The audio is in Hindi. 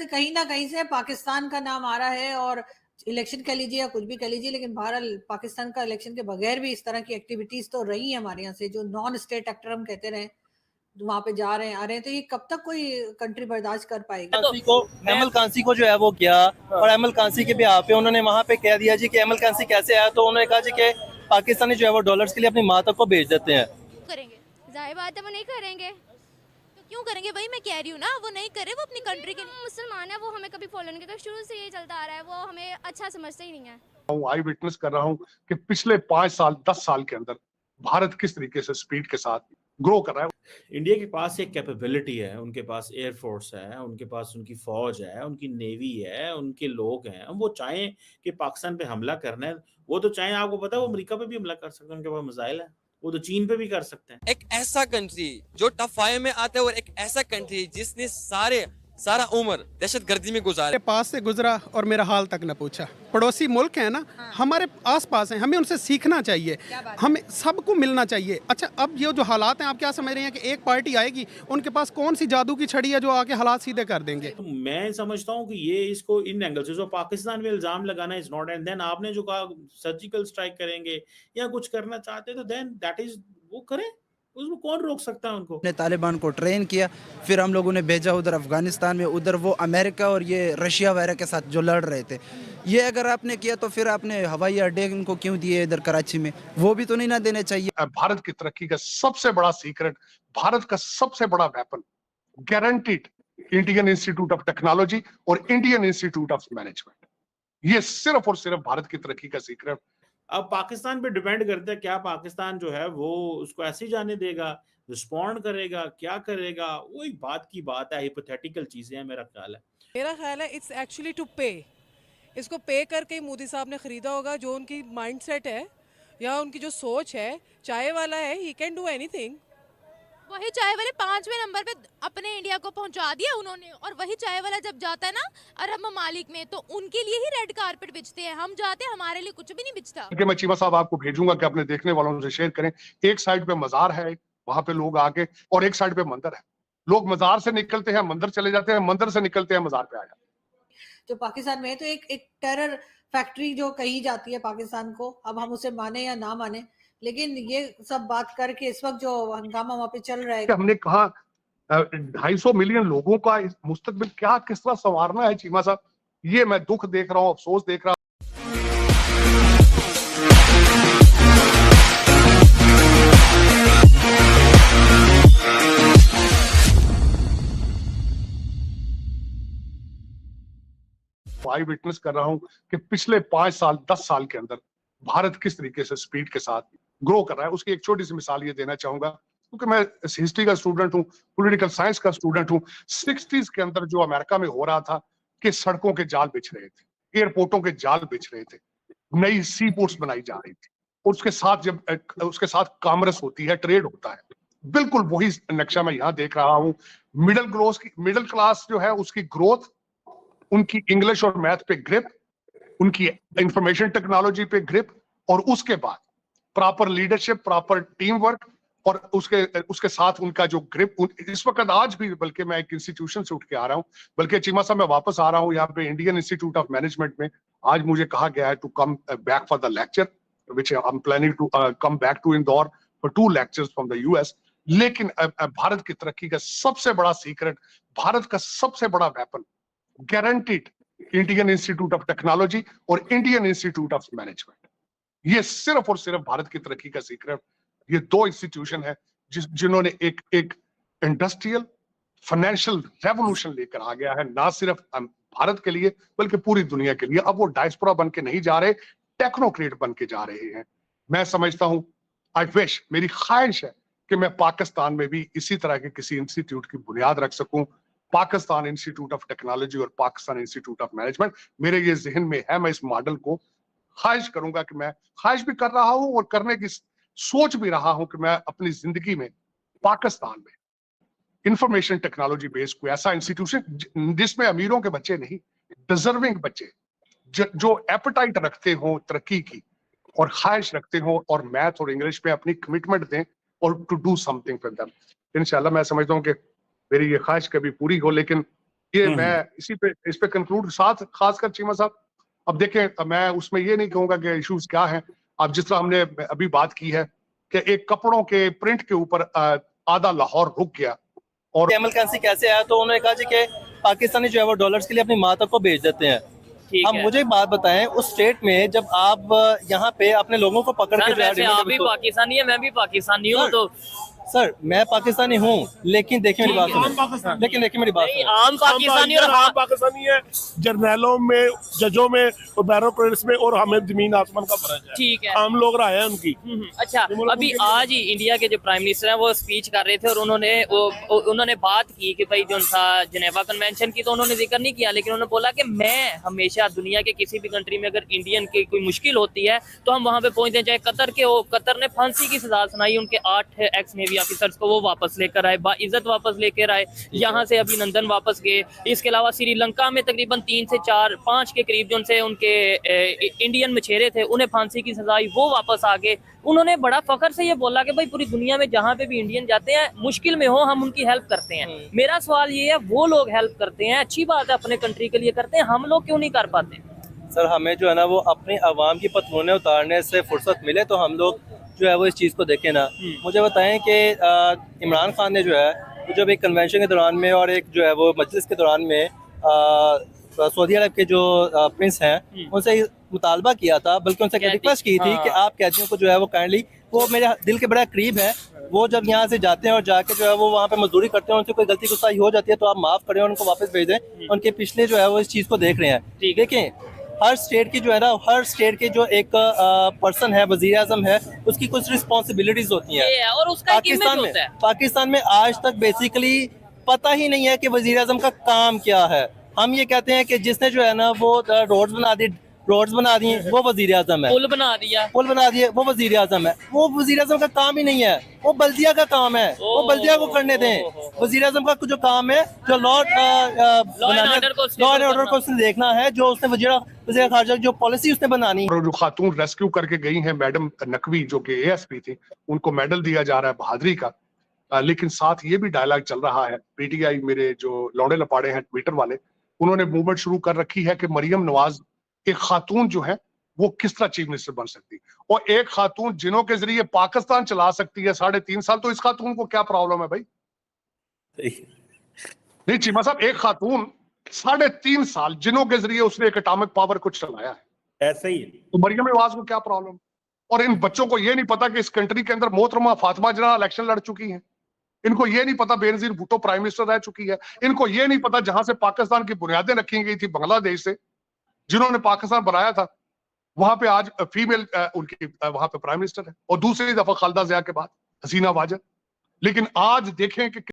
कहीं ना कहीं से पाकिस्तान का नाम आ रहा है, और इलेक्शन कह लीजिए या कुछ भी कह लीजिए, लेकिन बहरहाल पाकिस्तान का इलेक्शन के बगैर भी इस तरह की एक्टिविटीज तो रही है हमारे यहाँ से, जो नॉन स्टेट एक्टर हम कहते रहे, वहां पे जा रहे हैं आ रहे हैं, तो ये कब तक कोई कंट्री बर्दाश्त कर पाएगी? एमल कांसी को जो है वो किया, और एमल कांसी के भी यहाँ पे उन्होंने वहाँ पे कह दिया जी कि एमल कांसी कैसे आया, तो उन्होंने कहा जी कि पाकिस्तानी जो है वो डॉलर्स के लिए अपनी माँ तक को बेच देते हैं। करेंगे, जाहिर बात है वो नहीं करेंगे, तो क्यों करेंगे? वही मैं कह रही हूँ ना, वो नहीं करे, वो अपनी कंट्री के लिए मुसलमान है, वो हमें कभी फॉलो नहीं करता, शुरू से ये चलता आ रहा है, वो हमें अच्छा समझते ही नहीं है। आई विटनेस कर रहा हूँ कि पिछले 5 साल 10 साल के अंदर भारत किस तरीके से स्पीड के साथ ग्रो कर रहा है। इंडिया के पास एक कैपेबिलिटी है, उनके पास एयरफोर्स है, उनके पास उनकी फौज है, उनकी नेवी है, उनके लोग हैं। वो चाहें कि पाकिस्तान पे हमला करना है, वो तो चाहें, आपको पता है वो अमेरिका पे भी हमला कर सकते हैं, उनके पास मिसाइल है, वो तो चीन पे भी कर सकते हैं। एक ऐसा कंट्री जो टॉप 5 में आता है, और एक ऐसा कंट्री जिसने सारा उम्र दहशतगर्दी में गुजारा। मेरे पास से गुजरा और मेरा हाल तक न पूछा। पड़ोसी मुल्क है ना, हमारे आसपास हैं, हमें उनसे सीखना चाहिए, हमें सबको मिलना चाहिए। अच्छा, अब ये जो हालात हैं, आप क्या समझ रहे हैं कि एक पार्टी आएगी, उनके पास कौन सी जादू की छड़ी है जो आके हालात सीधे कर देंगे? तो मैं समझता हूँ कि ये इसको इन एंगल से जो पाकिस्तान पे इल्जाम लगाना इज नॉट, एंड देन आपने जो कहा सर्जिकल स्ट्राइक करेंगे या कुछ करना चाहते तो देन दैट इज, वो करें, उसमें कौन रोक सकता है उनको? ने तालिबान को ट्रेन किया, फिर हम लोगों ने भेजा उधर अफगानिस्तान में, उधर वो अमेरिका और ये रशिया वगैरह के साथ जो लड़ रहे थे। ये अगर आपने किया तो फिर आपने हवाई अड्डे उनको क्यों दिए इधर कराची में? वो भी तो नहीं ना देने चाहिए। भारत की तरक्की का सबसे बड़ा सीक्रेट, भारत का सबसे बड़ा weapon, guaranteed Indian institute of technology और इंडियन इंस्टीट्यूट ऑफ मैनेजमेंट। ये सिर्फ और सिर्फ भारत की तरक्की का सीक्रेट। अब पाकिस्तान पे डिपेंड करता है, क्या पाकिस्तान जो है वो उसको ऐसे ही जाने देगा, रिस्पॉन्ड करेगा, क्या करेगा, वो एक बात की बात है, हाइपोथेटिकल चीजें हैं। मेरा ख्याल है इट्स एक्चुअली टू पे। इसको पे करके ही मोदी साहब ने खरीदा होगा। जो उनकी माइंडसेट है या उनकी जो सोच है, चाय वाला है, ही कैन डू एनीथिंग। वही चाय वाले 5वें नंबर पे अपने इंडिया को पहुंचा दिया उन्होंने, और वही चाय वाला जब जाता है ना अरब ममालिक में, तो उनके लिए ही रेड कारपेट बिछते हैं, हम जाते हैं हमारे लिए कुछ भी नहीं बिछता। कि मैं चीमा साहब आपको भेजूंगा कि अपने देखने वालों से शेयर करें। एक साइड पे मजार है, वहां पे लोग आके, और एक साइड पे मंदिर है। लोग मजार से निकलते हैं मंदिर चले जाते हैं, मंदिर से निकलते हैं मजार पे आ जाते हैं। जो पाकिस्तान में है, तो एक टेरर फैक्ट्री जो कही जाती है पाकिस्तान को, अब हम उसे माने या ना माने, लेकिन ये सब बात करके इस वक्त जो हंगामा वहां पे चल रहा है, हमने कहा 250 मिलियन लोगों का मुस्तकबिल क्या किस तरह संवारना है चीमा साहब, ये मैं दुख देख रहा हूँ, अफसोस देख रहा हूँ। आई विटनेस कर रहा हूं कि पिछले 5 साल 10 साल के अंदर भारत किस तरीके से स्पीड के साथ ग्रो कर रहा है। उसकी एक छोटी सी मिसाल ये देना चाहूंगा, क्योंकि मैं हिस्ट्री का स्टूडेंट हूं, पॉलिटिकल साइंस का स्टूडेंट हूं। 60s के अंदर जो अमेरिका में हो रहा था कि सड़कों के जाल बिछ रहे थे, एयरपोर्टों के जाल बिछ रहे थे, नई सी पोर्ट्स बनाई जा रही थी, और उसके साथ कॉमर्स होती है, ट्रेड होता है। बिल्कुल वही नक्शा मैं यहाँ देख रहा हूँ। मिडिल क्लास जो है उसकी ग्रोथ, उनकी इंग्लिश और मैथ पे ग्रिप, उनकी इंफॉर्मेशन टेक्नोलॉजी पे ग्रिप, और उसके बाद proper leadership, proper team work, और उसके साथ उनका जो ग्रिप इस वक्त आज भी, बल्कि मैं एक इंस्टीट्यूशन से उठ के आ रहा हूं, बल्कि चीमा साहब मैं वापस आ रहा हूं यहाँ पे इंडियन इंस्टीट्यूट ऑफ मैनेजमेंट में। आज मुझे कहा गया है to come back for the lecture, which I am planning to come back to Indore for 2 lectures from the US. लेकिन भारत की तरक्की का सबसे बड़ा सीक्रेट, भारत का सबसे बड़ा weapon, guaranteed Indian institute of technology और इंडियन इंस्टीट्यूट ऑफ मैनेजमेंट। ये सिर्फ और सिर्फ भारत की तरक्की का सीक्रेट। ये 2 इंस्टीट्यूशन है जिन्होंने एक इंडस्ट्रियल फाइनेंशियल रेवोल्यूशन लेकर आ गया है, ना सिर्फ भारत के लिए बल्कि पूरी दुनिया के लिए। अब वो डायस्पोरा बन के नहीं जा रहे, टेक्नोक्रेट बन के जा रहे हैं। मैं समझता हूं, आई विश, मेरी ख्वाहिश है कि मैं पाकिस्तान में भी इसी तरह के किसी इंस्टीट्यूट की बुनियाद रख सकूं। पाकिस्तान इंस्टीट्यूट ऑफ टेक्नोलॉजी और पाकिस्तान इंस्टीट्यूट ऑफ मैनेजमेंट मेरे ये जहन में है। मैं इस मॉडल को ख्वाहिश करूंगा कि मैं ख्वाहिश भी कर रहा हूं और करने की सोच भी रहा हूं कि मैं अपनी जिंदगी में पाकिस्तान में इंफॉर्मेशन टेक्नोलॉजी बेस्ड कोई ऐसा इंस्टीट्यूशन जिसमें अमीरों के बच्चे नहीं, डिजर्विंग बच्चे जो एपेटाइट रखते हो तरक्की की और ख्वाहिश रखते हो और मैथ और इंग्लिश पे अपनी कमिटमेंट दें और to do something for them. इंशाल्लाह मैं समझता हूँ कि मेरी ये ख्वाहिश कभी पूरी हो, लेकिन ये मैं इस पे कंक्लूड साथ खासकर चीमा साहब, अब देखें मैं उसमें ये नहीं कहूंगा कि इश्यूज क्या हैं। अब जिस तरह हमने अभी बात की है कि एक कपड़ों के प्रिंट के ऊपर आधा लाहौर रुक गया और कैमल कैंसी कैसे आया, तो उन्होंने कहा जी कि पाकिस्तानी जो है वो डॉलर्स के लिए अपनी माँ तक को भेज देते हैं। अब मुझे एक बात बताएं, उस स्टेट में जब आप यहाँ पे अपने लोगों को पकड़ के आप भी पाकिस्तानी है, मैं भी पाकिस्तानी हूँ, तो सर मैं पाकिस्तानी हूँ, लेकिन देखिए मेरी बात सुनिए, लेकिन देखिए मेरी बात सुनिए, आम पाकिस्तानी और आम पाकिस्तानी है, जर्नैलों में, जजों में और बैरोक्रेट्स में, और हमें जमीन आसमान का फर्क है। ठीक है, आम लोग रहे हैं उनकी। अच्छा, अभी आज ही इंडिया के जो प्राइम मिनिस्टर हैं वो स्पीच कर रहे थे और उन्होंने बात की कि भाई जो था जिनेवा कन्वेंशन की, तो उन्होंने जिक्र नहीं किया, लेकिन उन्होंने बोला कि मैं हमेशा दुनिया के किसी भी कंट्री में अगर इंडियन की कोई मुश्किल होती है तो हम वहाँ पे पहुँचते हैं, चाहे कतर के हो। कतर ने फांसी की सजा सुनाई उनके 8 एक्स नेवी ऑफिसर्स को, वो वापस लेकर आए, बाइज्जत वापस लेकर आए, यहाँ से अभिनंदन वापस गए। इसके अलावा श्रीलंका में तकरीबन 3 से 4-5 के करीब जो उनसे उनके इंडियन मछेरे थे उन्हें फांसी की सजा, वो वापस आ गए। उन्होंने बड़ा फख्र से ये बोला कि भाई पूरी दुनिया में जहाँ पे भी इंडियन जाते हैं मुश्किल में हो हम उनकी हेल्प करते हैं। मेरा सवाल ये है, वो लोग हेल्प करते हैं, अच्छी बात है, अपने कंट्री के लिए करते हैं, हम लोग क्यों नहीं कर पाते? सर हमें जो है ना वो अपनी आवाम की पतलूनें उतारने से फुर्सत मिले तो हम लोग जो है वो इस चीज़ को देखें ना। मुझे बताएं कि इमरान खान ने जो है जब एक कन्वेंशन के दौरान में और एक जो है वो मजलिस के दौरान में सऊदी अरब के जो प्रिंस हैं उनसे मुतालबा किया था, बल्कि उनसे रिक्वेस्ट की थी कि आप कैदियों को जो है वो काइंडली, वो मेरे दिल के बड़ा करीब है, वो जब यहाँ से जाते हैं और जाके जो है वो वहाँ पे मजदूरी करते हैं, उनसे कोई गलती गुस्सा हो जाती है तो आप माफ़ करें और उनको वापस भेज दें। उनके पिछले जो है वो इस चीज़ को देख रहे हैं। देखें हर स्टेट की जो है ना, हर स्टेट के जो एक पर्सन है, वज़ीर आज़म है, उसकी कुछ रिस्पॉन्सिबिलिटीज होती हैं और उसका पाकिस्तान में आज तक बेसिकली पता ही नहीं है कि वज़ीर आज़म का काम क्या है। हम ये कहते हैं कि जिसने जो है ना वो रोड्स बना दी वो वज़ीर आज़म है, पुल बना दिए वो वज़ीर आज़म है। वो वज़ीर आज़म का काम ही नहीं है, वो बल्दिया का काम है, वो बल्दिया को करने दें। वज़ीर आज़म का जो काम है जो लॉ एंड ऑर्डर को उसने देखना है, जो उसने वज़ीर खारजा जो पॉलिसी उसने बनानी है। जो खातून रेस्क्यू करके गई हैं मैडम नकवी जो कि ASP थी, उनको मेडल दिया जा रहा है बहादुरी का, लेकिन साथ ये भी डायलॉग चल रहा है, PTI मेरे जो लौड़े लपाड़े हैं ट्विटर वाले, उन्होंने मूवमेंट शुरू कर रखी है कि मरियम नवाज एक खातून जो है वो किस तरह चीफ मिनिस्टर बन सकती, और एक खातून जिनों के जरिए पाकिस्तान चला सकती है 3.5 साल, तो इस खातून को क्या प्रॉब्लम है भाई? नहीं चीमा साहब, एक खातून 3.5 साल जिनों के जरिए उसने एक एटॉमिक पावर को चलाया है, ऐसे ही तो मरियम नवाज को क्या प्रॉब्लम? और इन बच्चों को ये नहीं पता कि इस कंट्री के अंदर मोहतरमा फातिमा जिन्ना इलेक्शन लड़ चुकी हैं, इनको ये नहीं पता बेनजीर भुट्टो प्राइम मिनिस्टर रह चुकी है, इनको ये नहीं पता जहां से पाकिस्तान की बुनियादें रखी गई थी बांग्लादेश से, जिन्होंने पाकिस्तान बनाया था, वहां पे आज फीमेल उनकी वहां पे प्राइम मिनिस्टर है, और दूसरी दफा खालिदा जिया के बाद हसीना वाजद। लेकिन आज देखें कि